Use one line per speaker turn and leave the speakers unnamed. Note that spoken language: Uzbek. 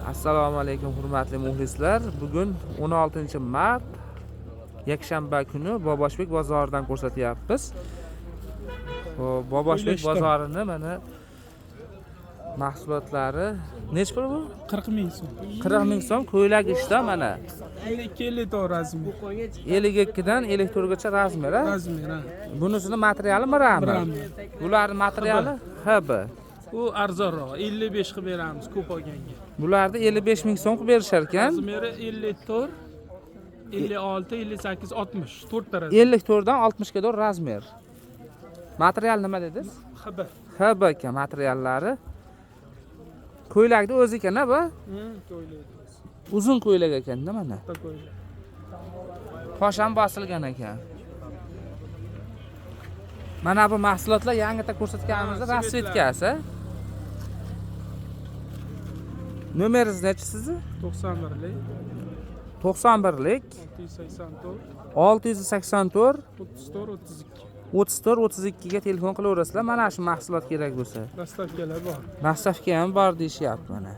Assalomu alaykum hurmatli muxlislar. Bugun 16-mart yakshanba kuni Boboshbek bozoridan ko'rsatyapmiz. Boboshbek bozorini mana mahsulotlari nech pul bu?
40 ming so'm.
40 ming so'm ko'ylak ishda mana
52 razmer.
52 dan 54 gacha razmer, ha?
Razmer, ha.
Bunisini materiali rami.
Rami.
Bularning materiali HB.
U arzonroq 55 qilib beramiz ko'p olganga.
Bularni 55 ming so'm qilib berishar ekan.
Razmeri 54, 56, 58, 60. 4 ta razmer.
54 dan 60 ga doğru razmer. Material nima dedingiz?
Xabar.
HB ekan materiallari. Ko'ylakni o'zi ekan-a bu?
Ko'ylak.
Uzun ko'ylak ekan-da mana.
Bitta ko'ylak.
Qosham bosilgan ekan. Mana bu mahsulotlar yangita ko'rsatganimizda rasvetkasi. Nomeringiz nechi sizni?
91lik,
91lik
684,
684
34, 32.
34 32 ga telefon qilaverasizlar. Mana shu mahsulot kerak bo'lsa.
Dastavkalar bor.
Dastavka ham bor deyishyapti mana.